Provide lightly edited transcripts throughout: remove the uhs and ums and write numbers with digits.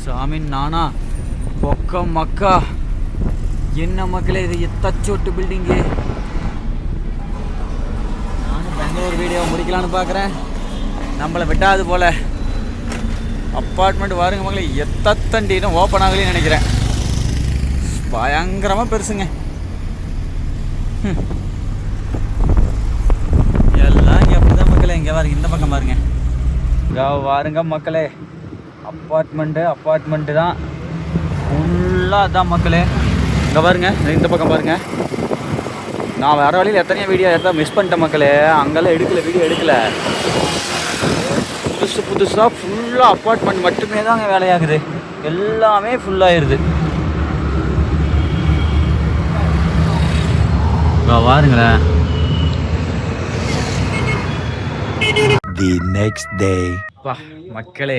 சாமி நானா பொக்கம் மக்கா என்ன மக்களே இது எத்தச்சோட்டு பில்டிங்கு. நானும் பெங்களூர் வீடியோ முடிக்கலான்னு பார்க்குறேன், நம்மளை விட்டாது போல். அப்பார்ட்மெண்ட் வாருங்க மக்களே, எத்தண்டினும் ஓப்பன் ஆகலைன்னு நினைக்கிறேன். பயங்கரமாக பெருசுங்க. எல்லாம் இங்கே அப்படி தான் மக்களே. இங்கே பாருங்க, இந்த பக்கம் பாருங்க, இங்கே வாருங்க மக்களே. அப்பார்ட்மெண்ட்டு தான் ஃபுல்லாக தான் மக்களே. இங்கே பாருங்க, இந்த பக்கம் பாருங்க. நான் வர வழியில் எத்தனையோ வீடியோ மிஸ் பண்ணிட்டேன் மக்களே. அங்கெல்லாம் வீடியோ எடுக்கலை. புதுசாக ஃபுல்லாக அப்பார்ட்மெண்ட் மட்டுமே தான் அங்கே வேலையாகுது. எல்லாமே ஃபுல்லாகிடுது. பாருங்களேன். The next day. அப்பா மக்களே,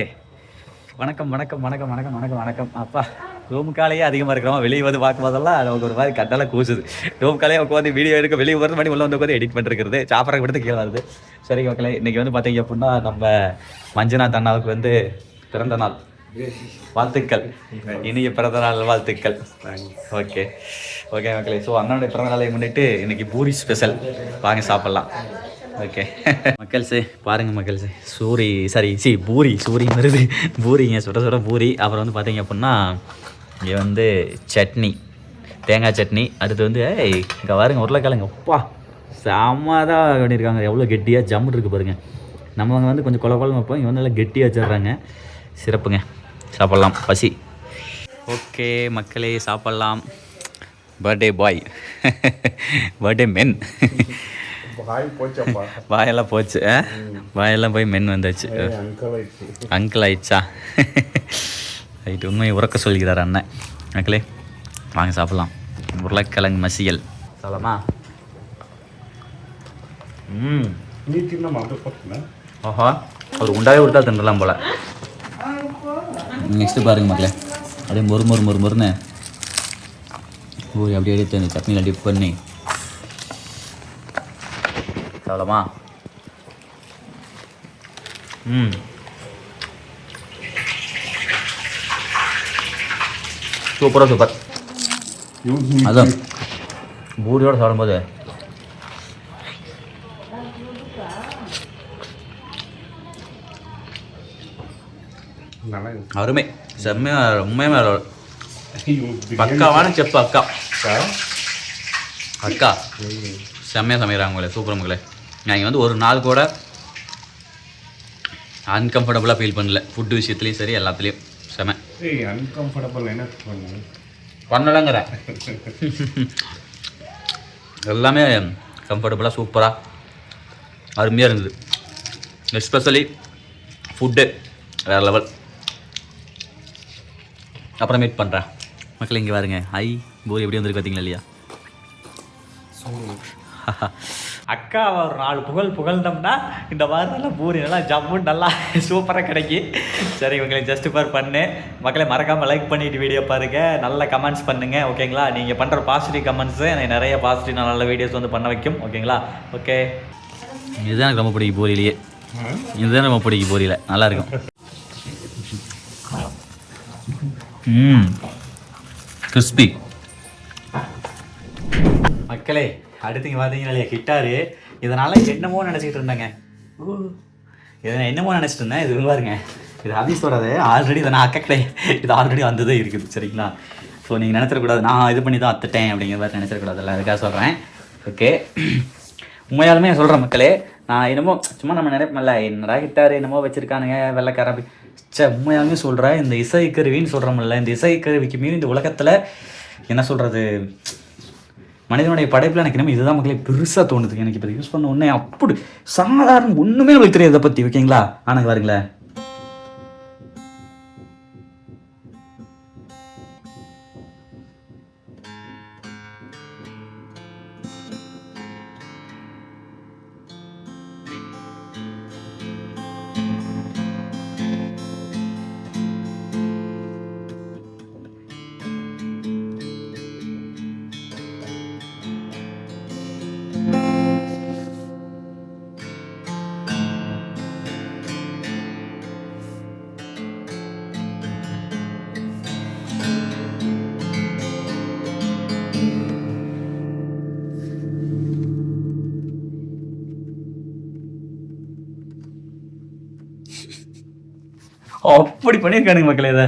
வணக்கம் வணக்கம் வணக்கம் வணக்கம் வணக்கம் வணக்கம். அப்பா ரூமுக்காலேயே அதிகமாக இருக்கிறோம். வெளியே வந்து பார்க்கும்போதெல்லாம் நமக்கு ஒரு மாதிரி கட்டெல்லாம் கூசுது. ரூமுக்காலேயே உட்காந்து வீடியோ எடுக்க வெளியே வரது மணி உள்ள வந்து உட்காந்து எடிட் பண்ணிருக்கிறது. சாப்பிட்ற விடுத்து கீழே வருது. சரி மக்களே, இன்றைக்கி வந்து பார்த்தீங்க அப்படின்னா நம்ம மஞ்சுநாத் அண்ணாவுக்கு வந்து பிறந்த நாள் வாழ்த்துக்கள். இனிய பிறந்த நாள் வாழ்த்துக்கள். ஓகே ஓகே மக்களே. ஸோ அண்ணனுடைய பிறந்த நாளை முன்னிட்டு இன்றைக்கி பூரி ஸ்பெஷல், வாங்க சாப்பிட்லாம். ஓகே மக்கள்ஸு பாருங்கள் மக்கள்ஸு, பூரி வருது. பூரிங்க, சுட பூரி. அப்புறம் வந்து பார்த்தீங்க அப்படின்னா இங்கே வந்து சட்னி, தேங்காய் சட்னி. அடுத்து வந்து இங்கே பாருங்க உருளைக்கிழங்கு. அப்பா செம்மதாக பண்ணியிருக்காங்க. எவ்வளோ கெட்டியாக ஜம்முன்னு இருக்குது பாருங்கள். நம்ம அங்கே வந்து கொஞ்சம் குழம்பு வைப்போம், இங்கே வந்து நல்லா கெட்டியாக வச்சிடுறாங்க. சிறப்புங்க, சாப்பிட்லாம். பசி. ஓகே மக்களே, சாப்பிட்லாம். பர்த்டே பாய், பர்த்டே மென். வாயெல்லாம் போச்சு, வாயெல்லாம் போய் மென் வந்தாச்சு. அங்கிள் ஆயிடுச்சா? ரைட்டு, உண்மையை உறக்க சொல்கிறார் அண்ணன். மக்களே வாங்க சாப்பிட்லாம். உருளைக்கிழங்கு மசியல் சாப்பிடலாமா? ஓஹோ, ஒரு உண்டாவே விட்டா தின்றலாம் போல். நெக்ஸ்ட்டு பாருங்க மக்களே, அப்படியே மொறுன்னு ஊறி அப்படியே எடுத்து அந்த சட்னியில் டிப் பண்ணி சாப்பிடலாமா? சூப்பர். அதான் பூரியோடு சாப்பிடும்போது அருமை, செம்மையாக உண்மையாக பக்காவான செப்பு அக்கா செம்மையாக சமைக்கிறாங்க உங்களே. சூப்பர் மக்களே. நான் இங்கே வந்து ஒரு நாள் கூட அன்கம்ஃபர்டபுளாக ஃபீல் பண்ணல. ஃபுட்டு விஷயத்துலேயும் சரி, எல்லாத்துலேயும் செம. அன்கம்ஃபர்டபுள் என்ன பண்ணலங்கிறேன். எல்லாமே கம்ஃபர்டபுளாக சூப்பராக அருமையாக இருந்தது. எஸ்பெஷலி ஃபுட்டு வேறு லெவல். அப்புறம் மீட் பண்ணுறேன் மக்கள். இங்கே பாருங்க, பூரி எப்படி வந்துருக்கு பார்த்தீங்களா இல்லையா? அக்கா ஒரு 4 புகழ்ந்தோம்னா இந்த மாதிரி நல்லா பூரி நல்லா ஜம்முன்னு நல்லா சூப்பராக கிடைக்கி. சரி இவங்களை ஜஸ்ட் ஃபார் பண்ணு மக்களை, மறக்காமல் லைக் பண்ணிவிட்டு வீடியோ பாருங்கள், நல்ல கமெண்ட்ஸ் பண்ணுங்கள். ஓகேங்களா? நீங்கள் பண்ணுற பாசிட்டிவ் கமெண்ட்ஸு எனக்கு நிறைய பாசிட்டிவ் நல்ல வீடியோஸ் வந்து பண்ண வைக்கும். ஓகேங்களா? ஓகே, இதுதான் எனக்கு ரொம்ப பிடிக்கும் பூரியிலேயே. இதுதான் ரொம்ப பிடிக்கும் பூரியில், நல்லாயிருக்கும். கிறிஸ்பி மக்களே. அடுத்து இங்கே பார்த்தீங்கன்னா இல்லையா கிட்டாரு, இதனால் என்னமோ நினச்சிக்கிட்டு இருந்தேங்க. இதை நான் என்னமோ நினச்சிட்டு இருந்தேன். இது பாருங்க, இது ஹபீஸோடது. ஆல்ரெடி இதை நான் அக்கா கிடையாது, இது ஆல்ரெடி வந்ததே இருக்குது. சரிங்களா? ஸோ நீங்கள் நினச்சிடக்கூடாது நான் இது பண்ணி தான் அத்துட்டேன் அப்படிங்கிற மாதிரி நினச்சிடக்கூடாதுல்ல, அதுக்காக சொல்கிறேன். ஓகே, உண்மையாலுமே சொல்கிறேன் மக்களே. நான் என்னமோ சும்மா நம்ம நினைப்போம்ல, என்னடா கிட்டாரு என்னமோ வச்சுருக்கானுங்க வெள்ளைக்கார அப்படி. உண்மையாலுமே சொல்கிறேன், இந்த இசைக்கருவின்னு சொல்கிறோம்ல, இந்த இசைக்கருவிக்கு மீறி இந்த உலகத்தில் என்ன சொல்கிறது, மனிதனுடைய படைப்பில் எனக்கு என்னமோ இதுதான் மக்களே பெருசாக தோணுது. எனக்கு இப்போ யூஸ் பண்ண உடனே அப்படி சாதாரண ஒன்றுமே உங்களுக்கு தெரியாது இதை பற்றி. ஓகேங்களா? ஆனால் பாருங்களேன், அப்படி பண்ணியிருக்கானுங்க மக்களே. இதை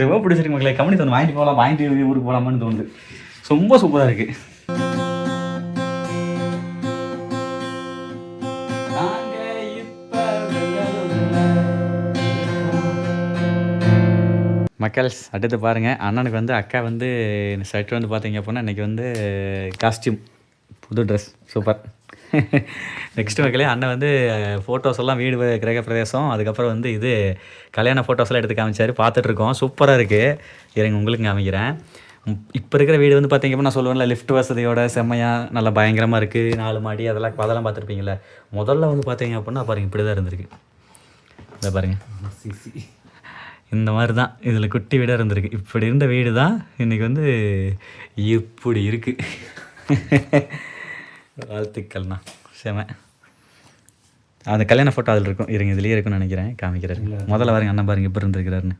ரொம்ப பிடிச்சிருக்கு மக்களே. கம்பெனி தோணும் வாங்கிட்டு போகலாம், வாங்கிட்டு ஊருக்கு போகலாமான்னு தோணுது. ரொம்ப சூப்பராக இருக்குது. மக்கள்ஸ் அடுத்து பாருங்கள், அண்ணனுக்கு வந்து அக்கா வந்து ஷர்ட் வந்து பார்த்தீங்க அப்படின்னா இன்றைக்கி வந்து காஸ்டியூம், புது ட்ரெஸ், சூப்பர். நெக்ஸ்ட் மக்களே, அண்ணன் வந்து ஃபோட்டோஸ் எல்லாம் வீடு கிரக பிரதேசம், அதுக்கப்புறம் வந்து இது கல்யாண ஃபோட்டோஸ்லாம் எடுத்து காமிச்சார், பார்த்துட்ருக்கோம். சூப்பராக இருக்குது. இருங்க உங்களுக்கு காமிக்கிறேன். இப்போ இருக்கிற வீடு வந்து பார்த்தீங்க அப்படின்னா சொல்லுவேன்ல, லிஃப்ட் வசதியோட செம்மையாக நல்லா பயங்கரமாக இருக்குது. 4 மாடி அதெல்லாம் பார்த்துருப்பீங்களே. முதல்ல வந்து பார்த்தீங்க அப்படின்னா பாருங்கள் இப்படி தான் இருந்திருக்கு. இதை பாருங்கள், இந்த மாதிரி தான் இதில் குட்டி வீடாக இருந்திருக்கு. இப்படி இருந்த வீடு தான் இன்றைக்கி வந்து இப்படி இருக்குது. வாழ்த்துக்கள்ண்ணா, செம. அந்த கல்யாண ஃபோட்டோ அதில் இருக்கும். இருங்க இதுலேயே இருக்குன்னு நினைக்கிறேன், காமிக்கிறாரு. முதல்ல பாருங்க அண்ணன் பாருங்க இப்போ இருந்திருக்கிறாருன்னு.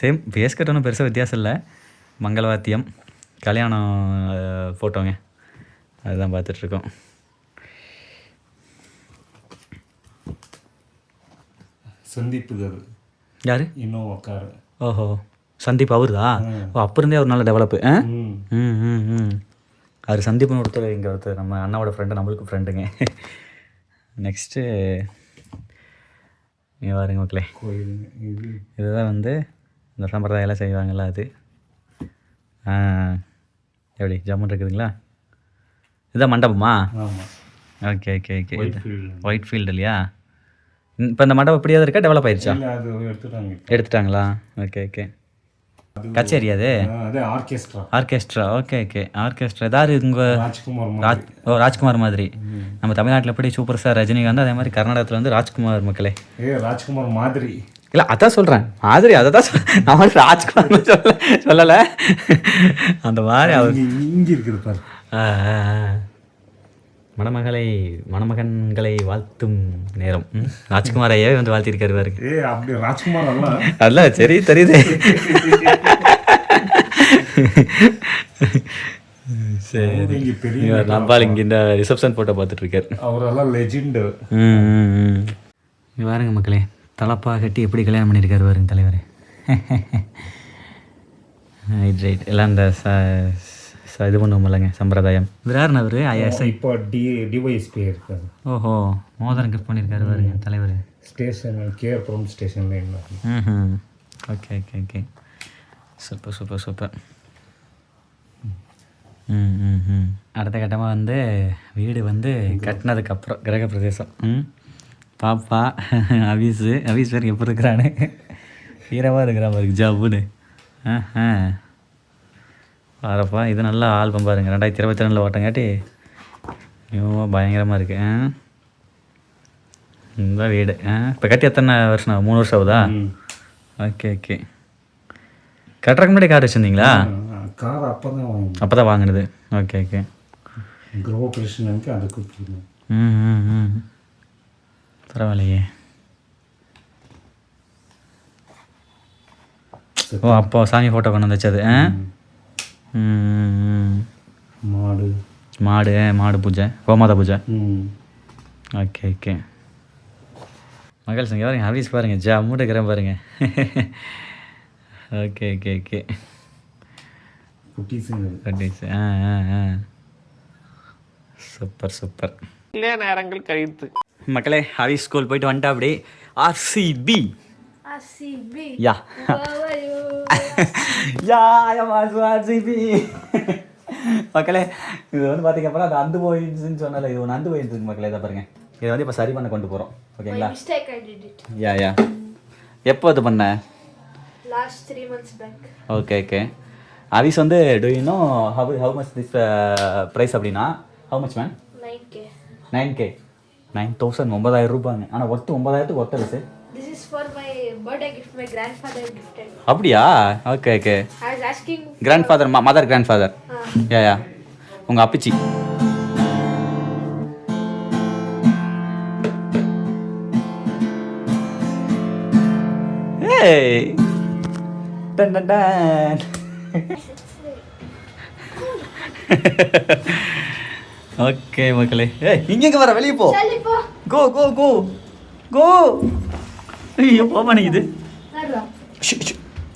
சேம் பேஸ்கட் ஒன்றும் பெருசாக வித்தியாசம் இல்லை. மங்களவாத்தியம் கல்யாணம் ஃபோட்டோங்க, அதுதான் பார்த்துட்ருக்கோம். சந்தீப் யாரு? இன்னும் உட்காரு. ஓஹோ, சந்தீப் அவருதா? ஓ, அப்போ இருந்தே அவர் நல்ல டெவலப்பு. அவர் சந்தீப்னு ஒருத்தர், இங்கே ஒருத்தர் நம்ம அண்ணாவோட ஃப்ரெண்டு, நம்மளுக்கு ஃப்ரெண்டுங்க. நெக்ஸ்ட்டு நீ பாருங்க மக்களே, கோயில் இதுதான் வந்து இந்த சம்பிரதாயெல்லாம் செய்வாங்கள்ல அது. எப்படி ஜம்முன் இருக்குதுங்களா? இதுதான் மண்டபமா? Okay okay okay. Whitefield இல்லையா? இப்போ இந்த மண்டபம் எப்படியாவது இருக்கா, டெவலப் ஆயிடுச்சா? எடுத்துட்டாங்களா? Okay okay. கச்சேரி அது ஆர்கெஸ்ட்ரா. Okay okay. ஆர்கெஸ்ட்ரா ஏதாவது உங்கள் ராஜ்குமார் மாதிரி. நம்ம தமிழ்நாட்டில் எப்படி சூப்பர் ஸ்டார் ரஜினிகாந்த், அதே மாதிரி கர்நாடகத்தில் வந்து ராஜ்குமார் மக்களே. ராஜ்குமார் மாதிரி இல்லை, அதான் சொல்கிறேன் மாதிரி, அதை தான் நான் ராஜ்குமார் சொல்லலை. அந்த மாதிரி அவர் இங்கே இருக்குது பாரு. மணமகன்களை வாழ்த்தும் நேரம். ராஜ்குமார் ஐயாவே வந்து வாழ்த்திருக்காரு பாருங்க. அப்படி ராஜ்குமார் அல்ல, சரி தெரியுது. சரி, நம்பால் இங்கே இந்த ரிசப்ஷன் போட்டோ பார்த்துட்டு இருக்காரு. அவரெல்லாம் லெஜெண்டு. பாருங்க மக்களே, தலப்பா கட்டி எப்படி கல்யாணம் பண்ணியிருக்காரு பாருங்க தலைவர். ரைட் எல்லாம் இந்த இது பண்ணுவோம் இல்லைங்க, சம்பிரதாயம். யாருன்னு அவர்? ஐஎஸ்ஐ இப்போ டிஒய்எஸ்பி இருக்காரு. ஓஹோ, மோதிரம் கிஃப்ட் பண்ணியிருக்காரு பாருங்க தலைவர். ஸ்டேஷன் கேஆர்புரம் ஸ்டேஷனில் என்ன. Okay okay okay. Super super super. அடுத்த கட்டமாக வந்து வீடு வந்து கட்டினதுக்கப்புறம் கிரக பிரதேசம். பாப்பா அபீஸ் பேருக்கு எப்போ இருக்கிறான்னு ஹீரோவாக இருக்கிறான் பாருக்கு, ஜாபுன்னு. பாருப்பா, இது நல்லா ஆல்பம் பாருங்க, 2022 ஓட்டங்காட்டி ஐயோ பயங்கரமாக இருக்கு. இந்த வீடு இப்போ கட்டி எத்தனை வருஷம்? 3 வருஷம் ஆகுதா? Okay okay. கட்டுறதுக்கு முன்னாடி கார் வச்சுருந்தீங்களா? கார் அப்போ தான் வாங்கினது. Okay okay. கிரகப்பிரவேசனுக்கு அதுக்கு பரவாயில்லையே. ஓ, அப்போ சாமி ஃபோட்டோ கொண்டு வந்துச்சு அது. மாடு பூஜை, கோமாதா பூஜை. Okay okay. மகள் சங்க பாருங்க, ஹாபீஸ் பாருங்க, ஜம்முன்னு இருக்கிறேன் பாருங்க. Okay okay okay. குட்டீஸ். Super super. நேரங்கள் கழித்து மக்களே, ஹாபீஸ் ஸ்கூல் போயிட்டு வந்துட்டா அப்படி. ஆர்சிபி யா ஆர்சிபி மக்களே. இது வந்து பார்த்தீங்க அப்படின்னா அது அந்து போயிடுச்சுன்னு சொன்னால, இது ஒன்று அந்து போயிட்டு மக்களே. இதை பாருங்க, இதை வந்து இப்போ சரி பண்ண கொண்டு போகிறோம். ஓகேங்களா? யா எப்போ இது பண்ண? last 3 months back. Okay okay. ஆவிஸ் வந்து do you know how much this price அப்படின்னா how much man? 9K 9,000 9,000 ரூபாங்க. ஆனால் ஒர்த்து 9,000க்கு worth sir. This is for my birthday gift. My grandfather gifted. அப்படியா? Okay okay. I was asking grandfather mother grandfather. யா உங்கள் அப்பிச்சி. ஏய் ton done ton. Okay மக்களே. ஏய் இங்க வர, வெளியே போ. கோ கோ கோ கோ. ஐயோ போக மாட்டேங்குது.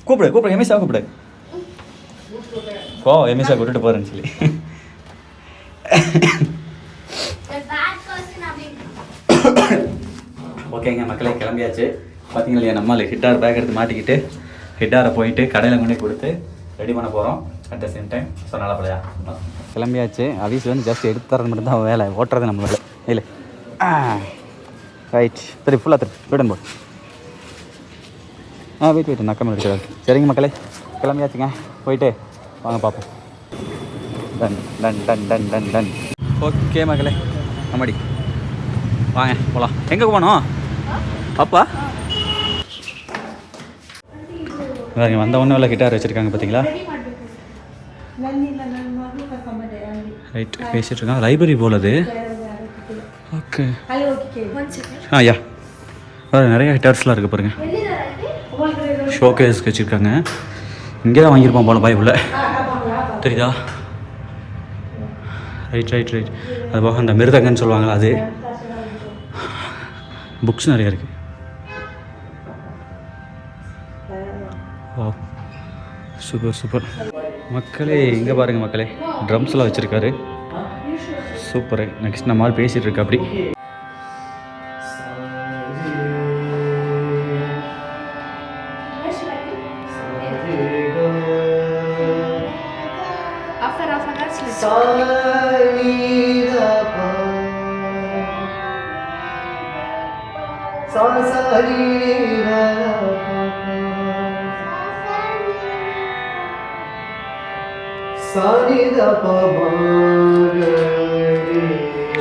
கூப்பிடு கூப்பிடு எமிசா கூப்பிடு. போ எமிசா கூப்பிட்டு போகிறேன்னு சொல்லி. ஓகேங்க மக்களே, கிளம்பியாச்சு. பார்த்தீங்களா இல்லையா, நம்மள ஹிட்டார் பேக் எடுத்து மாட்டிக்கிட்டு ஹிட்டாரை போயிட்டு கடையில் கொண்டு போய் ரெடி பண்ண போகிறோம் at the same time. So நல்லா பழையா கிளம்பியாச்சு. அவீஸ் வந்து ஜஸ்ட் எடுத்து தரது மட்டும் தான் வேலை, ஓட்டுறது நம்ம வேலை இல்லை. ரைட், சரி ஃபுல்லாக தரு ரிட்டன் போடு. வெயிட் நக்கம் எடுக்கிறாரு. சரிங்க மக்களே, கிளம்பியாச்சுங்க. போயிட்டு வாங்க பார்ப்போம். Ton done done done done ton. Okay மக்களே, நம்மடி வாங்க போகலாம். எங்கே போகணும் அப்பா? இங்கே வந்த ஒன்றும் இல்லை, கிட்டார் வச்சுருக்காங்க பார்த்தீங்களா? ரைட், பேசிகிட்டு இருக்காங்க. லைப்ரரி போல் அது. ஓகே யா நிறைய ஹிட்டார்ஸ்லாம் இருக்குது பாருங்கள். ஷோகேஸ்க்கு வச்சுருக்காங்க. இங்கே தான் வாங்கியிருப்போம் போல பைபிளில், தெரியுதா? Right right right. அது போக அந்த மிருதங்கன்னு சொல்லுவாங்களா அது. புக்ஸ் நிறையா இருக்குது. ஓ சூப்பர் சூப்பர் மக்களே. இங்கே பாருங்கள் மக்களே, ட்ரம்ஸ்லாம் வச்சுருக்காரு. சூப்பரு. நெக்ஸ்ட் நம்ம ஆள் பேசிகிட்டு இருக்கா அப்படி.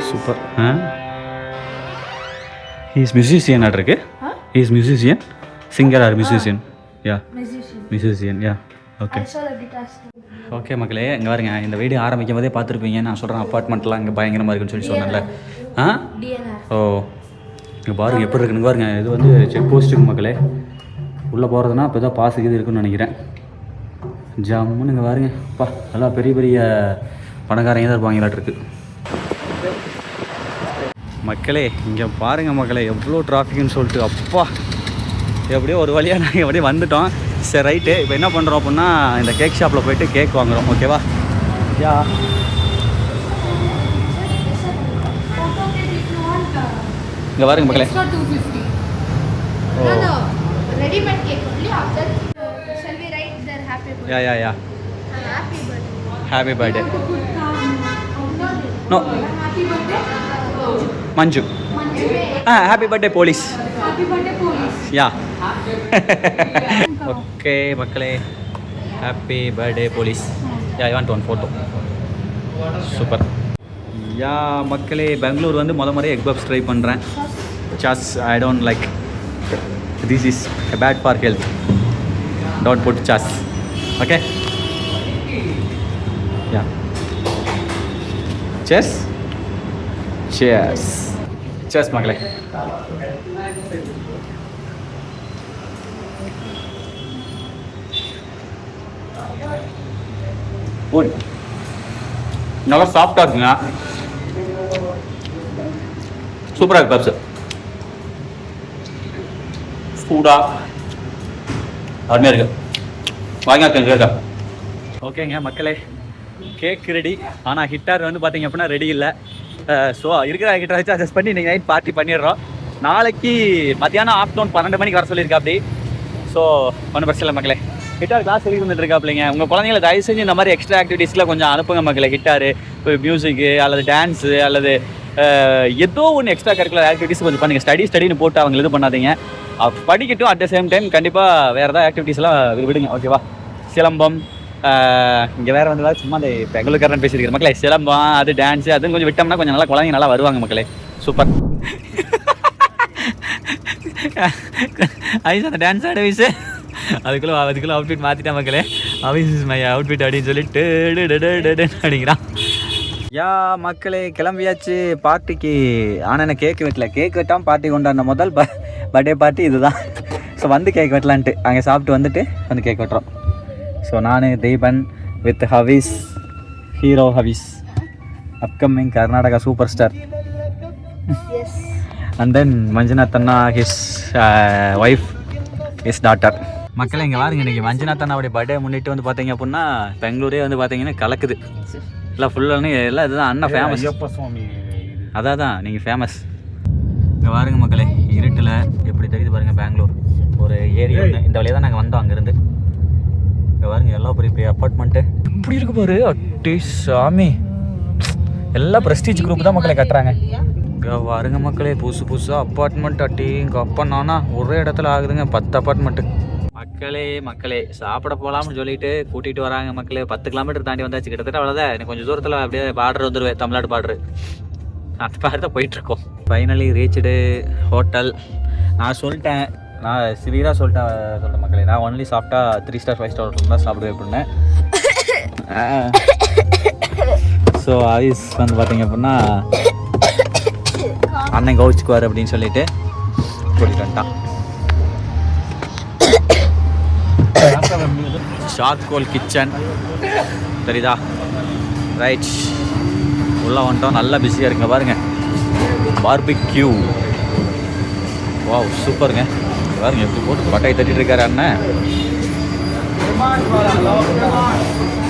சூப்பர். ஹீஸ் மியூசிஷியன் ஆட்ருக்கு. He's musician, singer or musician? Yeah musician. Yeah okay okay மக்களே. இங்கே பாருங்க, இந்த வீடியோ ஆரம்பிக்கும் போதே பார்த்துருப்பீங்க. நான் சொல்கிறேன் அப்பார்ட்மெண்ட்லாம் இங்கே பயங்கரமாக இருக்குன்னு சொல்லி சொன்னேன்ல. ஓ இங்கே பாருங்கள் எப்படி இருக்குன்னு பாருங்க. இது வந்து செக் போஸ்ட்டுக்கு மக்களே. உள்ளே போகிறதுனா இப்போ தான் பாஸுக்கு இது இருக்குன்னு நினைக்கிறேன். ஜம்முன்னு இங்கே பாருங்க. அப்பா நல்லா பெரிய பெரிய பணக்காரங்க தான் இருப்பாங்களாட்டிருக்கு. மக்களே இங்கே பாருங்கள் மக்களே, எவ்வளோ டிராஃபிக்னு சொல்லிட்டு. அப்பா எப்படியோ ஒரு வழியாக நாங்கள் எப்படியே வந்துட்டோம். சரி ரைட்டு, இப்போ என்ன பண்ணுறோம் அப்படின்னா இந்த கேக் ஷாப்பில் போய்ட்டு கேக் வாங்குகிறோம். ஓகேவா? யா இங்கே பாருங்க மக்களே. Yeah yeah yeah happy birthday. No Manju. Happy birthday police. Yeah okay மக்களே, happy birthday police. Yeah I want one photo. Super. Yeah மக்களே, பெங்களூர் வந்து முறை எக் பப்ஸ் ட்ரை பண்ணுறேன். Sauce I don't like. This is bad for health. Don't put sauce. Okay yeah செஸ் செஸ் செஸ் மக்களே. நல்லா சாஃப்டாக இருக்குங்க. சூப்பராக இருக்கு பப்ஸ். சூடாக அருமையாக இருக்கு. வாங்க கேட்க. ஓகேங்க மக்களே, கேக் ரெடி. ஆனால் ஹிட்டார் வந்து பார்த்தீங்க அப்படின்னா ரெடி இல்லை. ஸோ இருக்கிற ஹிட்டார் வச்சு அட்ஜஸ்ட் பண்ணி இன்றைக்கி நைட் பார்ட்டி பண்ணிடுறோம். நாளைக்கு மத்தியானம் ஆஃப்டர்நூன் 12 மணிக்கு வர சொல்லியிருக்கா அப்படி. ஸோ ஒன்றும் பிரச்சனை இல்லை மக்களே. ஹிட்டார் கிளாஸ் சொல்லி வந்துட்டுருக்காப்பிள்ளைங்க. உங்கள் குழந்தைங்களை தயவு செஞ்சு இந்த மாதிரி எக்ஸ்ட்ரா ஆக்டிவிட்டீஸில் கொஞ்சம் அனுப்புங்க மக்களே. ஹிட்டாரு, மியூசிக்கு அல்லது டான்ஸு அல்லது ஏதோ ஒன்று எக்ஸ்ட்ரா கரிக்குலர் ஆக்டிவிட்டீஸ் கொஞ்சம் பண்ணுங்கள். ஸ்டடின்னு போட்டு அவங்க இது பண்ணாதீங்க. படிக்கட்டும். அட் த சேம் டைம் கண்டிப்பாக வேறு ஏதாவது ஆக்டிவிட்டீஸ்லாம் விடுங்க. ஓகேவா? சிலம்பம், இங்கே வேறு வந்து சும்மா அந்த பெங்களூர்காரன் பேசியிருக்கிற மக்களே. சிலம்பம், அது டான்ஸு, அதுவும் கொஞ்சம் விட்டோம்னா கொஞ்சம் நல்லா குழந்தைங்க நல்லா வருவாங்க மக்களே. சூப்பர். ஐஸ் அந்த டான்ஸ் ஆட வயசு அதுக்குள்ளே அவுட்ஃபிட் மாற்றிட்டேன் மக்களே. அவிஸ் இஸ் மை அவுட்ஃபிட் அப்படின்னு சொல்லிட்டு அடிக்கிறான். யா மக்களே, கிளம்பியாச்சு பார்ட்டிக்கு. ஆனால் என்ன கேக் வெட்டல. கேக் வெட்டாமல் பார்ட்டி கொண்டாடின முதல் பர்த்டே பார்ட்டி இதுதான். ஸோ வந்து கேக் வெட்டலான்ட்டு அங்கே சாப்பிட்டு வந்துட்டு வந்து கேக் வெட்டுறோம். ஸோ நான் Deepan with Havis, hero Havis, upcoming Karnataka super star. And then Manjunath அண்ணா, ஹிஸ் ஒய்ஃப் இஸ் டாட்டர். மக்கள் இங்கே பாருங்க, இன்றைக்கி மஞ்சுநாத் அண்ணாவுடைய பர்த்டே முன்னிட்டு வந்து பார்த்தீங்க அப்படின்னா பெங்களூரே வந்து பார்த்தீங்கன்னா கலக்குது. எல்லாம் ஃபுல்லாக எல்லாம் இதுதான் அண்ணா ஃபேமஸ். ஐயப்ப சுவாமி அதான் நீங்கள் ஃபேமஸ். இங்கே பாருங்க மக்களே, இருட்டில் எப்படி தெரியுது பாருங்கள் பெங்களூர். ஒரு ஏரியா இந்த வழியாக தான் நாங்கள் வந்தோம் அங்கேருந்து. இங்கே பாருங்க எல்லாம் பெரிய பெரிய அப்பார்ட்மெண்ட்டு இப்படி இருக்கு பாரு. அட்டி சாமி, எல்லாம் ப்ரெஸ்டீஜ் குரூப் தான் மக்களை கட்டுறாங்க. இங்கே பாருங்க மக்களே, புதுசு புதுசாக அப்பார்ட்மெண்ட். அட்டி இங்கே அப்பா நானா ஒரே இடத்துல ஆகுதுங்க 10 அப்பார்ட்மெண்ட்டு. மக்களே சாப்பிட போகலாம்னு சொல்லிட்டு கூட்டிகிட்டு வராங்க மக்களே. 10 கிலோமீட்டர் தாண்டி வந்தாச்சு கிட்டத்தட்ட. அவ்வளோதான், எனக்கு கொஞ்சம் தூரத்தில் அப்படியே பார்டர் வந்துடுவேன், தமிழ்நாடு பார்டரு. அந்த மாதிரி தான் போயிட்டுருக்கோம். Finally reached hotel. நான் சொல்லிட்டேன், நான் சிவியராக சொல்லிட்டேன் மக்களே. நான் ஒன்லி சாப்பிட்டா 3 ஸ்டார் 5 ஸ்டார் ஹோட்டல் தான் சாப்பிடுவேன் அப்படின்னேன். ஸோ ஆயுஸ் வந்து பார்த்தீங்க அப்படின்னா அண்ணன் கவுச்சுக்குவார் அப்படின்னு சொல்லிட்டு கூட்டிகிட்டு வந்துட்டான். ஷாத்கோல் கிச்சன் தெரியுதா? ரைட், உள்ளே வந்துட்டோம். நல்லா பிஸியாக இருக்குங்க பாருங்க. பார்பிக்யூ, வாவ் சூப்பருங்க. பாருங்க எப்படி போட்டு பட்டையை தட்டிட்டு இருக்காரு அண்ணன்.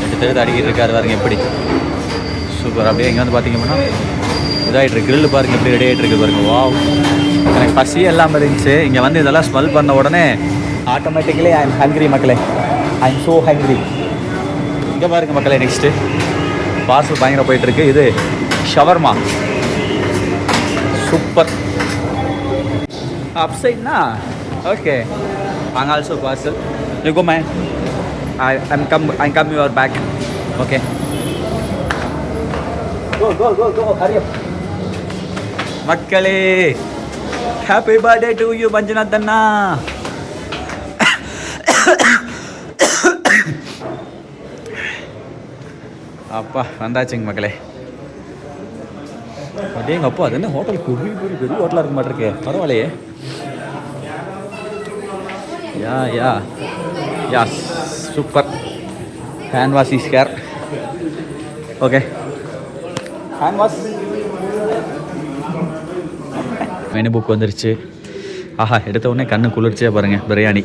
எடுத்து அடிக்கிட்டு இருக்காரு பாருங்க எப்படி சூப்பர். அப்படியே இங்கே வந்து பார்த்தீங்க அப்படின்னா இதாகிட்டு இருக்கு. கிரில் பாருங்க எப்படி ரெடி ஆகிட்டு இருக்கு பாருங்க. வாவ், எனக்கு பசி எல்லாம் இருந்துச்சு. இங்கே வந்து இதெல்லாம் ஸ்மெல் பண்ண உடனே ஆட்டோமேட்டிக்கலி ஐ எம் ஹங்க்ரி மக்களே. I am so hungry. இங்கே பாருங்க மக்களே, நெக்ஸ்ட்டு பார்சல் பயங்கர போயிட்டுருக்கு. இது ஷவர்மா சூப்பர். அப்சைட்னா ஓகே, அங்கே also parcel. You go man, I come your back. Okay, go hurry up. மக்களே, happy birthday to you Manjunath அண்ணா. அப்பா வந்தாச்சுங்க மக்களே. அதே எங்கள் அப்பா அது என்ன ஹோட்டல் பெரிய பெரிய பெரிய ஹோட்டலாக இருக்க மாட்டிருக்கே. பரவாயில்லையே. Yeah super. Hand wash is care. Okay, hand wash. Menu book வந்துருச்சு. ஆஹா, எடுத்த உடனே கண்ணு குளிர்ச்சியாக பாருங்கள். Biryani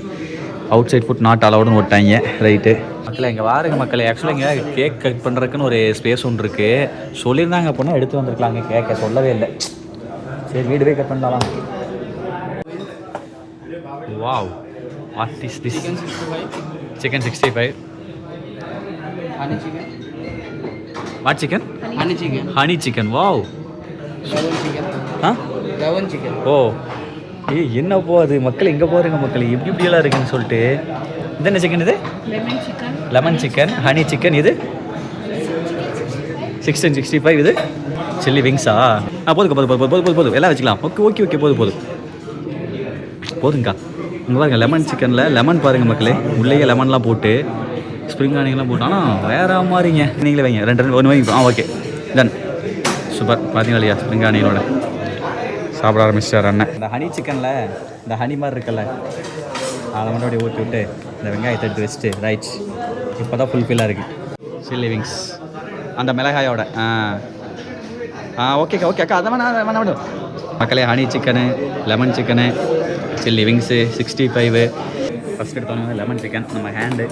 outside food not அலவுடுன்னு விட்டாங்க. ரைட்டு மக்களே, இங்கே வாருங்க மக்களே. ஆக்சுவலாக இங்கே கேக் கட் பண்ணுறதுக்குன்னு ஒரு ஸ்பேஸ் ஒன்று இருக்குது. சொல்லியிருந்தாங்க அப்படின்னா எடுத்து வந்திருக்கலாங்க. கேக்கை சொல்லவே இல்லை. சரி, வீடு போய் கட் பண்ணலாம். Wow, what is this? Chicken 65. What chicken? Honey chicken. Wow, oh என்ன போகுது மக்கள். இங்கே போகிறீங்க மக்கள், எப்படி இப்படியெல்லாம் இருக்குன்னு சொல்லிட்டு. இது என்ன சிக்கன்? இது லெமன் சிக்கன், ஹனி சிக்கன். இது 1665. இது சில்லி விங்ஸா? போதும் எல்லாம் வச்சுக்கலாம். ஓகே போதுங்கக்கா. இங்கே பாருங்க, லெமன் சிக்கனில் லெமன் பாருங்கள் மக்களே. உள்ளேயே லெமன்லாம் போட்டு ஸ்ப்ரிங் ஆனியன்லாம் போட்டு, ஆனால் வேறு மாதிரிங்க. நீங்களே வைங்க, 2 1 வைங்க. Okay done, super. பார்த்தீங்களா இல்லையா ஸ்ப்ரிங் ஆனியனோட சாப்பிட ஆரம்பிச்சார் அண்ணன். இந்த ஹனி சிக்கனில் இந்த ஹனி மாதிரி இருக்குல்ல, அதை மட்டும் அப்படியே ஊற்றி விட்டு இந்த வெங்காயத்தை எடுத்து வச்சுட்டு ரைட். இப்போ தான் ஃபுல்ஃபில்லாக இருக்குது. சில்லி விங்ஸ் அந்த மிளகாயோட. ஓகே அக்கா, அதை வேணாம் மக்களே. Honey chicken, lemon chicken, chilli wings 65. First எடுத்தோன்னே லெமன் சிக்கன் நம்ம ஹேண்டு.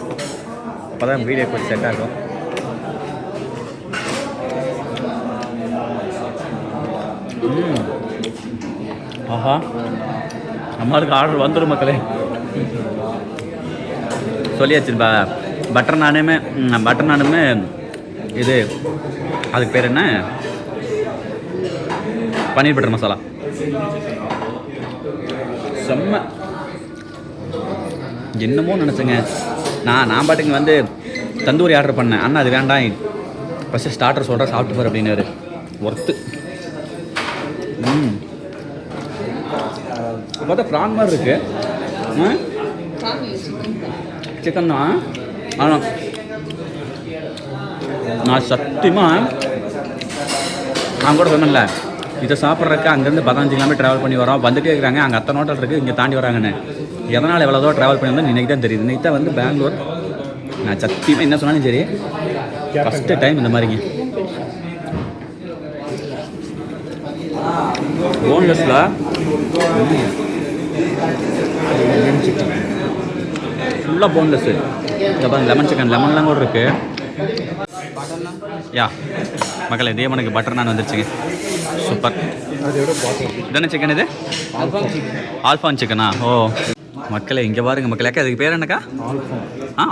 அப்போ தான் வீடியோ கொஞ்சம் செட் ஆகும். ஆஹா, நம்மளுக்கு ஆர்டர் வந்துடும் மக்களே. சொல்லியாச்சுப்பா. பட்டர் நானுமே இது அதுக்கு பேர் என்ன, பன்னீர் பட்டர் மசாலா. செம்ம. என்னமோ நினச்சேங்க நான் பாட்டுங்க வந்து தந்தூரி ஆர்டர் பண்ணேன். அண்ணா அது வேண்டாம், ஃபஸ்ட்டு ஸ்டார்டர் சொல்கிறேன் சாப்பிட்டு போகிற அப்படின்னாரு. ஒர்த்து. பார்த்தா ப்ரான் மாதிரி இருக்கு. சிக்கன் தான். ஆனால் நான் சத்தியமாக நான் கூட சொன்னேன்ல, இதை சாப்பிட்றதுக்கு அங்கேருந்து 15 கிலோமீட்டர் ட்ராவல் பண்ணி வரோம். வந்துட்டே இருக்கிறாங்க. அங்கே அத்தனை ஹோட்டல் இருக்குது, இங்கே தாண்டி வராங்கன்னு. எதனால் எவ்வளோ தூரம் ட்ராவல் பண்ணி வந்தால் இன்றைக்கி தான் தெரியுது. இன்றைக்கி தான் வந்து பெங்களூர். நான் சத்தியமாக என்ன சொன்னாலும் சரி, ஃபஸ்ட்டு டைம் இந்த மாதிரிங்க. போன்லெஸ்ல ஃபுல்லாக போன்லெஸ்ஸு. இங்கே பாருங்க லெமன் சிக்கன், லெமன்லாம் கூட இருக்குது. யா மக்களே, இதே எனக்கு பட்டர் நான் வந்துருச்சுங்க. சூப்பர். இதென்ன சிக்கன் இது? ஆல்ஃபான் சிக்கனா? ஓ மக்களே இங்கே பாருங்க மக்களே. அக்கா அதுக்கு பேர் என்னக்கா?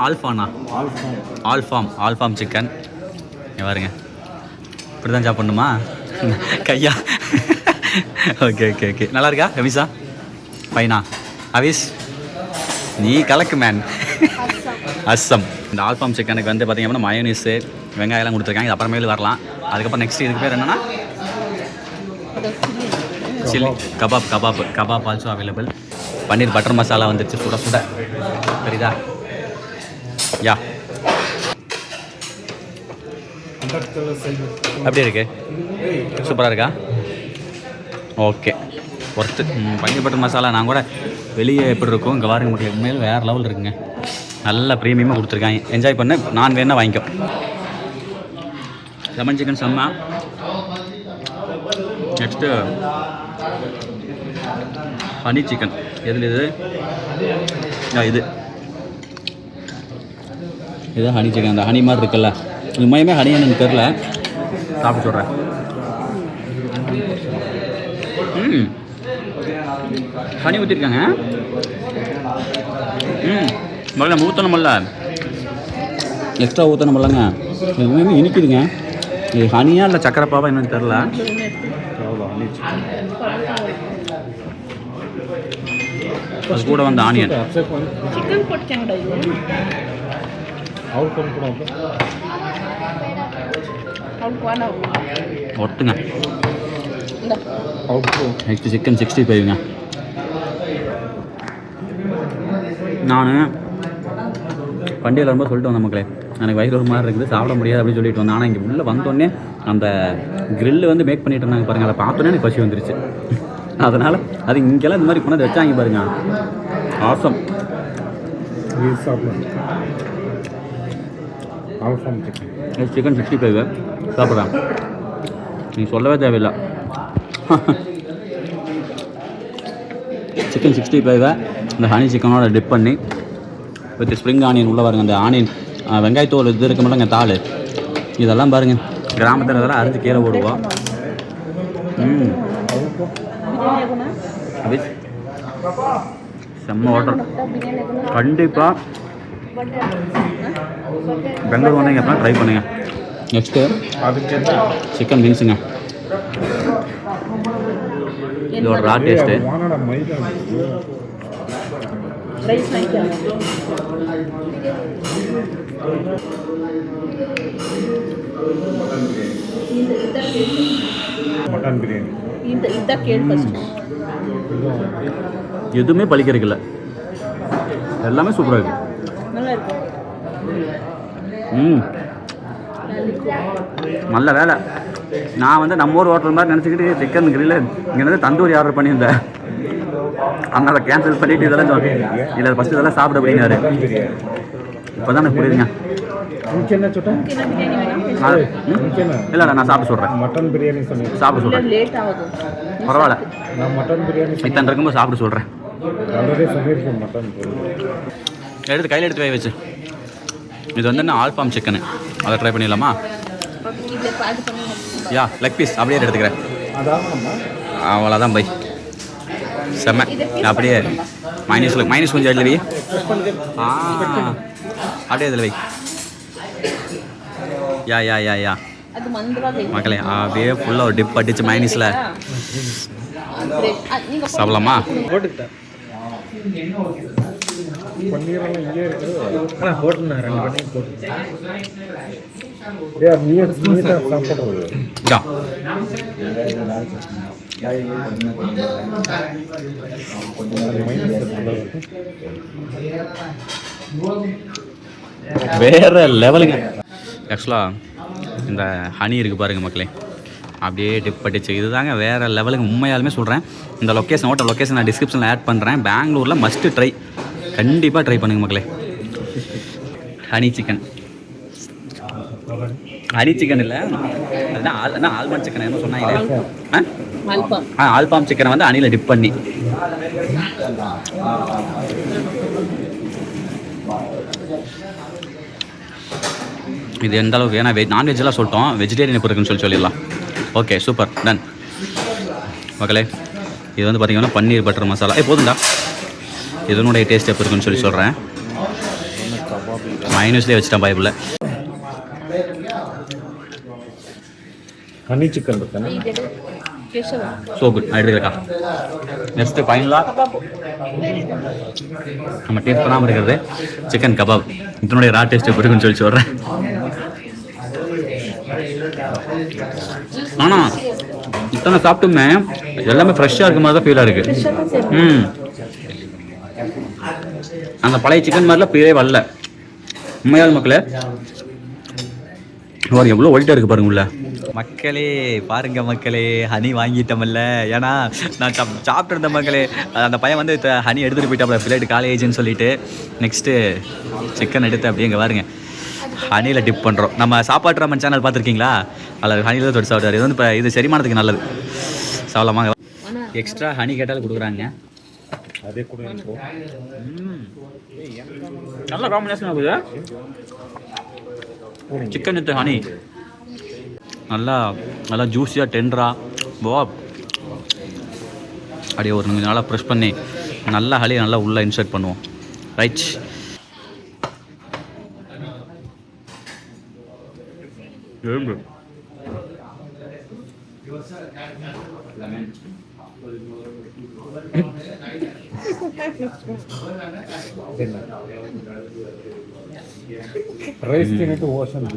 ஆல்ஃபானா? ஆல்ஃபாம் சிக்கன். இங்கே பாருங்க, இப்படி தான் சாப்பிட்ணுமா? கையா? Okay okay okay. நல்லா இருக்கா ரவிசா? ஃபைனா? அவிஸ் நீ கலக்கு மேன். அஸ்ஸம். இந்த ஆல்ஃபாம் சிக்கனுக்கு வந்து பார்த்திங்க அப்படின்னா மயோனீஸு வெங்காயம்லாம் கொடுத்துருக்காங்க. இது அப்புறமேலு வரலாம். அதுக்கப்புறம் நெக்ஸ்ட் இதுக்கு பேர் என்னென்னா chilli kebab also available. Paneer butter masala வந்துருச்சு சுட சுட. சரிதா? யா அப்படி இருக்கு. சூப்பராக இருக்கா? Okay worth. Paneer butter masala நான் கூட வெளியே எப்படி இருக்கும், இங்கே பாருங்க மக்கள், உண்மையில் வேறு லெவல் இருக்குங்க. நல்லா ப்ரீமியமாக கொடுத்துருக்காங்க. என்ஜாய் பண்ண. நான் வேணால் வாங்கிக்கோ. லெமன் சிக்கன் செம்ம. Next honey chicken. எதில் இது? இது ஹனி சிக்கன். அந்த ஹனி மாதிரி இருக்குல்ல, உண்மையுமே ஹனி எனக்கு தெரில. சாப்பிட்டு சொல்கிறேன். ஹனி ஊற்றிருக்காங்க. முதல்ல ஊற்றணுமில்ல, எக்ஸ்ட்ரா ஊற்றணுமில்லங்க. இது இனிக்குதுங்க. இது ஹனியா இல்லை சக்கரை பாவா என்னன்னு தெரில. அது கூட வந்து ஆனியன். ஒட்டுங்க. நெக்ஸ்ட் சிக்கன் 65ங்க. நான் வண்டியில் ரொம்ப சொல்லிட்டு வந்தேன் மக்களே, எனக்கு வயிறு ஒரு மாதிரி இருக்குது, சாப்பிட முடியாது அப்படின்னு சொல்லிட்டு வந்தேன். ஆனால் இங்கே உள்ளே வந்தோடனே அந்த கிரில்லு வந்து மேக் பண்ணிட்டு இருந்தாங்க பாருங்கள். அதை பார்த்தோன்னே எனக்கு பசி வந்துருச்சு. அதனால் அது இங்கெல்லாம் இந்த மாதிரி கொண்டாந்து வச்சாங்க பாருங்க. ஆசம். சிக்கன் 65 சாப்பிட்றேன். நீங்கள் சொல்லவே தேவையில்லை. சிக்கன் 65 இந்த ஹனி சிக்கனோட டிப் பண்ணி வித் ஸ்ப்ரிங் ஆனியன் உள்ளே பாருங்கள். அந்த ஆனியன் வெங்காயத்தோல் இது இருக்க மாட்டேங்க, தாள் இதெல்லாம் பாருங்கள். கிராமத்தில் இதெல்லாம் அரைஞ்சி கீழே போடுவோம். செம்ம ஹோட்டல். கண்டிப்பாக பெங்களூர் வந்தீங்க அப்படின்னா ட்ரை பண்ணுங்க. நெக்ஸ்ட்டு சிக்கன் விங்ஸுங்க. இதோட ரா டேஸ்ட்டு. மட்டன் பிரியாணி எதுவுமே பழிக்கிறதுக்கு இல்லை, எல்லாமே சூப்பராக இருக்கு. நல்ல வேலை. நான் வந்து நம்ம ஊர் ஹோட்டல் மாதிரி நினச்சிக்கிட்டு சிக்கன் கிரில் இங்கேருந்து தந்தூரி ஆர்டர் பண்ணியிருந்தேன். அதனால் கேன்சல் பண்ணிவிட்டு இதெல்லாம் இல்லை ஃபஸ்ட்டு இதெல்லாம் சாப்பிட அப்படின்னாரு. இப்போ தான் எனக்கு புரியுதுங்க. இல்லை நான் சாப்பிட சொல்கிறேன். மட்டன் பிரியாணி சாப்பிட சொல்கிறேன். பரவாயில்ல, நான் மட்டன் பிரியாணி இத்தனை இருக்கும்போது சாப்பிட சொல்கிறேன். மட்டன் எடுத்து கையில் எடுத்து வை வச்சு. இது வந்து என்ன ஆல்ஃபாம் சிக்கனு, அதை ட்ரை பண்ணிடலாமா? யா லெக் பீஸ் அப்படியே எடுத்துக்கிறேன். அவ்வளோதான் பை. செம்ம. அப்படியே மைனஸ் கொஞ்சம் இதில் வை. அப்படியே இதில் வை. யா யா யா யா மக்களே, அப்படியே ஃபுல்லாக ஒரு டிப் அடிச்சு மைனஸில் சாப்பிடலாமா? பன்னீரெல்லாம் இங்கே இருக்குது. போட்டுண்ணா 2 பன்னீர் போட்டு. சாப்பிட்றது வேற லெவலுங்க. ஆக்சுவலாக இந்த ஹனி இருக்குது பாருங்கள் மக்களே, அப்படியே டிப் அடிச்சு இதுதாங்க வேறு லெவலுக்கு. உண்மையாலுமே சொல்கிறேன். இந்த லொக்கேஷன் ஹோட்டல் லொக்கேஷன் நான் டிஸ்கிரிப்ஷனில் ஆட் பண்ணுறேன். பெங்களூரில் மஸ்ட்டு ட்ரை, கண்டிப்பாக ட்ரை பண்ணுங்கள் மக்களே. ஹனி சிக்கன் ஹனி சிக்கன் இல்லை, அதுதான் ஆல்மண்ட் சிக்கன் என்ன சொன்னாங்களே. ஆல்பாம் சிக்கனை வந்து ஹனியில் டிப் பண்ணி. இது எந்த அளவுக்கு, ஏன்னா நான்வெஜ்லாம் சொல்லிட்டோம், வெஜிடேரியன் இப்போ இருக்குன்னு சொல்லிடலாம். Okay, super, done. மக்களே, இது வந்து பார்த்தீங்கன்னா பன்னீர் பட்டர் மசாலா. போதும்டா, இதனுடைய டேஸ்ட் எப்போ இருக்குன்னு சொல்கிறேன். மைனஸ்லேயே வச்சுட்டேன் பைபிளில். ஹனி சிக்கன் இருக்குண்ணா. ஸோ குட், நான் எடுத்துக்கிறேக்கா. நெக்ஸ்ட்டு ஃபைனலாக நம்ம டேஸ்ட் பண்ணாமல் இருக்கிறது சிக்கன் கபாப். இதனுடைய ரா டேஸ்ட் எப்படி இருக்குன்னு சொல்கிறேன். ஆனால் இத்தனை சாப்பிட்டுமே எல்லாமே ஃப்ரெஷ்ஷாக இருக்க மாதிரி தான் ஃபீலாக இருக்குது. அந்த பழைய சிக்கன் மாதிரிலாம் ஃபீலே வரல. உண்மையாவது மக்களே, எவ்வளோ ஒயிட்டாக இருக்குது பாருங்க உள்ள. மக்களே பாருங்க மக்களே, ஹனி வாங்கிட்டோம்ல. ஏன்னா நான் சாப்பிட்டு இருந்த மக்களே, அந்த பையன் வந்து ஹனி எடுத்துகிட்டு போயிட்டாப்ல பிளேட் காலேஜ்னு சொல்லிட்டு. நெக்ஸ்ட்டு சிக்கன் எடுத்து அப்படியே இங்கே பாருங்க ஹனியில் டிப் பண்ணுறோம். நம்ம சாப்பாட்டு ராமன் சேனல் பார்த்துருக்கீங்களா? அதில் ஹனியில் தான் தொட்டு சாப்பிட்டாரு. இது வந்து இப்போ இது செரிமானத்துக்கு நல்லது. சாப்பிடலாமா? எக்ஸ்ட்ரா ஹனி கேட்டாலும் கொடுக்குறாங்க. அதே கூட நல்ல காம்பினேஷன் ஆகுது. சிக்கன் வித் ஹனி நல்லா நல்லா ஜூஸியாக டெண்டராக வா அப்படியே ஒரு நல்லா ப்ரெஷ் பண்ணி நல்லா ஹனியை நல்லா உள்ளே இன்சர்ட் பண்ணுவோம். ரைட், ரைஸ் தின்னுட்டு ஓஷன்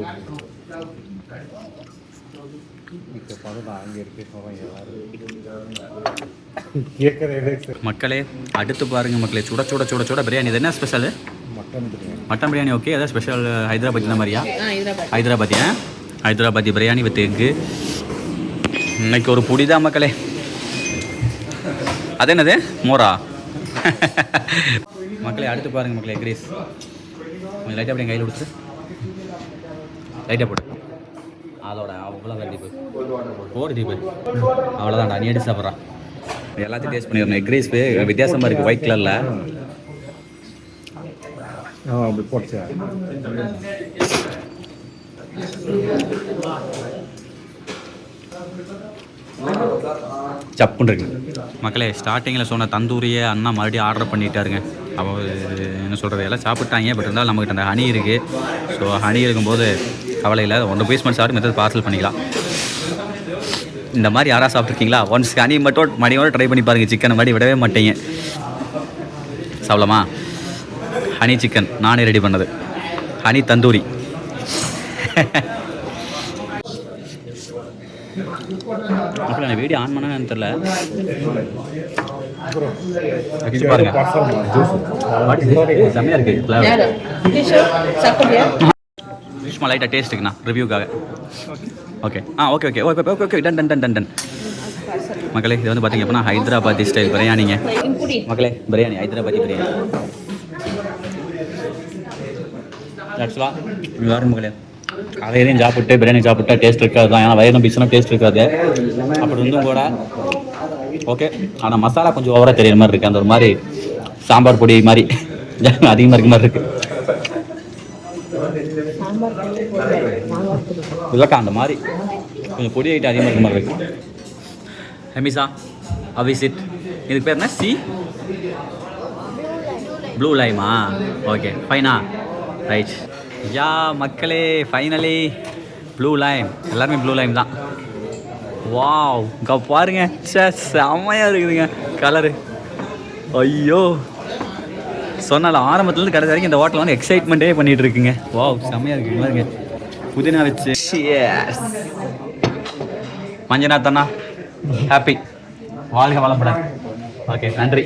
மக்களே அடுத்து பாருங்க மக்களே, சுட சுட சுட சுட பிரியாணி. இது என்ன ஸ்பெஷல்? மட்டன் பிரியாணி. ஓகே, அதான் ஸ்பெஷல் ஹைதராபாத் இந்த மாதிரியா? ஹைதராபாத்தியா? Hyderabadi biryani with egg. இன்னைக்கு ஒரு புடிதான் மக்களே. அது என்னது? மோரா? மக்களே அடுத்து பாருங்க மக்களே, கிரீஸ் கொஞ்சம் லைட்டாக அப்படி கையில் கொடுத்து லைட்டாக போடு. அதோட அவ்வளோதான் டீப்பு, போடு டீப்பு, அவ்வளோதான்டா. நீ எடுத்து சாப்பிட்றான். எல்லாத்தையும் டேஸ்ட் பண்ணிடணும். எக் ரைஸ் வித்தியாசமாக இருக்குது ஒயிட் கலரில். அப்படி போட்டு சப்புன்னு இருக்கு மக்களே. ஸ்டார்டிங்கில் சொன்ன தந்தூரியை அண்ணா மறுபடியும் ஆர்டர் பண்ணிட்டாருங்க. அப்போ என்ன சொல்கிறது, எல்லாம் சாப்பிட்டாங்க. பட் இருந்தாலும் நம்மகிட்ட அந்த ஹனி இருக்குது. ஸோ ஹனி இருக்கும்போது கவலை இல்லை. 1 பீஸ் மட்டும் சாப்பிட்டு மெத்தட் பார்சல் பண்ணிக்கலாம். இந்த மாதிரி யாராவது சாப்பிட்ருக்கீங்களா? ஒன்ஸ் ஹனி மட்டும் மடியோடு ட்ரை பண்ணி பாருங்கள். சிக்கனை மாதிரி விடவே மாட்டீங்க. சாப்பிடலாமா? ஹனி சிக்கன் நானே ரெடி பண்ணது, ஹனி தந்தூரி. மக்கள் வீடியோ ஆன் பண்ணான்னு தெரியல. பாருங்க செம்மையாக இருக்குது. சும்மா லைட்டாக டேஸ்ட் இருக்குண்ணா ரிவ்யூக்காக. Okay okay okay okay okay okay done done done done. மக்களே இது வந்து பார்த்தீங்க அப்படின்னா ஹைதராபாத்தி ஸ்டைல் பிரியாணிங்க. மக்களே பிரியாணி, ஹைதராபாத்தி பிரியாணி. ஆக்சுவலாக வேறு மக்களே, காலையிலையும் சாப்பிட்டு பிரியாணி சாப்பிட்டா டேஸ்ட் இருக்காது தான். ஏன்னா வயிறு பீஸ்னா டேஸ்ட் இருக்காது. அப்படி இருந்தும் கூட ஓகே. ஆனால் மசாலா கொஞ்சம் ஓவராக தெரியுற மாதிரி இருக்குது. அந்த ஒரு மாதிரி சாம்பார் பொடி மாதிரி அதிகமாக இருக்க மாதிரி இருக்குது. இல்லைக்கா அந்த மாதிரி கொஞ்சம் பொடி ஐட்டம் அதிகமாக இருக்க மாதிரி இருக்குது. ஹெமிசா அவிசிட், இதுக்கு பேர் என்ன? ப்ளூ லைமா? ஓகே ஃபைனா, ரைட். யா மக்களே, ஃபைனலி ப்ளூ லைம். எல்லாருமே ப்ளூ லைம் தான். வாவ், இங்கே பாருங்க, செம்மையாக இருக்குதுங்க கலரு. ஐயோ சொன்னால ஆரம்பத்துலேருந்து கடைசி வரைக்கும் இந்த ஹோட்டலில் வந்து எக்ஸைட்மெண்ட்டே பண்ணிகிட்டு இருக்குங்க. வாவ் செம்மையாக இருக்குது பாருங்க. புதினா வச்சு மஞ்சநாத் அண்ணா ஹாப்பி, வாழ்க வளப்பட. ஓகே நன்றி.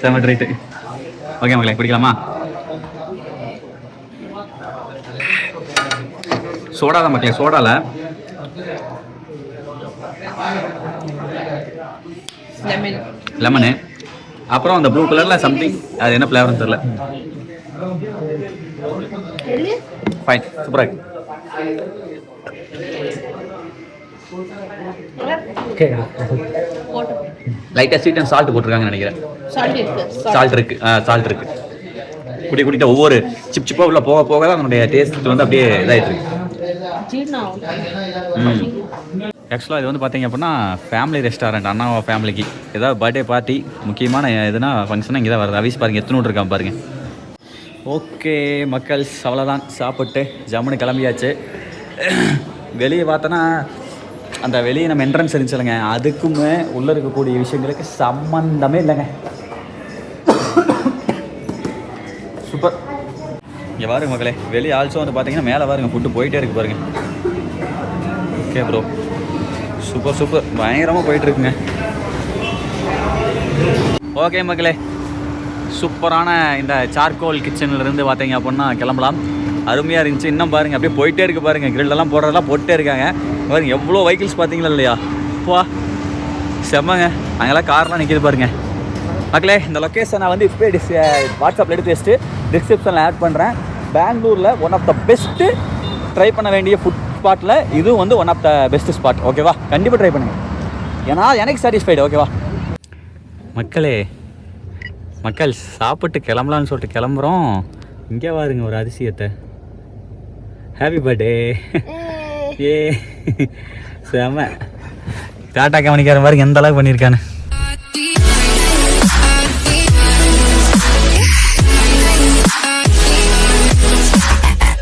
செம்ம ரைட்டு. ஓகே மக்களே குடிக்கலாமா? சோடா தான் மக்களே, சோடாவில் லெமனு, அப்புறம் அந்த ப்ளூ கலரில் சம்திங், அது என்ன ஃப்ளேவர்னு தெரில. ஃபைன், சூப்பராக இருக்கு. லைட்டாக ஸ்வீட் அண்ட் சால்ட் போட்டிருக்காங்கன்னு நினைக்கிறேன். சால்ட் இருக்கு, சால்ட் இருக்கு. குடிக்கிட்ட ஒவ்வொரு சிப்பாக உள்ள போக போக தான் அதனுடைய டேஸ்ட் வந்து அப்படியே இதாகிட்டு இருக்கு. ஆக்சுவலாக இது வந்து பார்த்தீங்க அப்படின்னா ஃபேமிலி ரெஸ்டாரண்ட். அண்ணாவா ஃபேமிலிக்கு ஏதாவது பர்த்டே பார்ட்டி முக்கியமான எதுனா ஃபங்க்ஷனாக இங்கே தான் வருது. அவிஸ் பாருங்கள் எத்தனை இருக்கான் பாருங்கள். ஓகே மக்கள், அவ்வளோதான். சாப்பிட்டு ஜம்முன்னு கிளம்பியாச்சு. வெளியே பார்த்தோன்னா அந்த வெளியே நம்ம என்ட்ரன்ஸ் இருந்துச்சுலங்க, அதுக்குமே உள்ளே இருக்கக்கூடிய விஷயங்களுக்கு சம்மந்தமே இல்லைங்க. சூப்பர். இங்கே பாருங்க மக்களே, வெளியே ஆல்சோ வந்து பார்த்தீங்கன்னா மேலே பாருங்க ஃபுட்டு போயிட்டே இருக்கு பாருங்க. ஓகே ப்ரோ, சூப்பர் சூப்பர், பயங்கரமாக போயிட்டுருக்குங்க. ஓகே மக்களே, சூப்பரான இந்த சார்கோல் கிச்சன்லேருந்து பார்த்தீங்க அப்படின்னா கிளம்பலாம். அருமையாக இருந்துச்சு. இன்னும் பாருங்கள் அப்படியே போயிட்டே இருக்குது பாருங்கள். கிரில்லெல்லாம் போடுறதெல்லாம் போட்டே இருக்காங்க பாருங்கள். எவ்வளோ வெஹிக்கிள்ஸ் பார்த்தீங்களா இல்லையா? அப்பா செம்மங்க. அங்கெல்லாம் கார்லாம் நிற்கிது பாருங்கள். மக்களே, இந்த லொக்கேஷன் நான் வந்து இப்போ வாட்ஸ்அப்பில் எடுத்து வச்சுட்டு டிஸ்கிரிப்ஷனில் ஆட் பண்ணுறேன். பெங்களூரில் one of the best try பண்ண வேண்டிய ஃபுட் ஸ்பாட்டில் இதுவும் வந்து one of the best spot. ஓகேவா? கண்டிப்பாக ட்ரை பண்ணுங்கள். ஏன்னா எனக்கு சாட்டிஸ்ஃபைடு. ஓகேவா மக்களே? மக்கள் சாப்பிட்டு கிளம்பலான்னு சொல்லிட்டு கிளம்புறோம். இங்கே பாருங்க ஒரு அதிசயத்தை. Happy birthday. ஏ செம. டாட்டா கவனிக்கார பாருங்க எந்த அளவுக்கு பண்ணியிருக்கானு.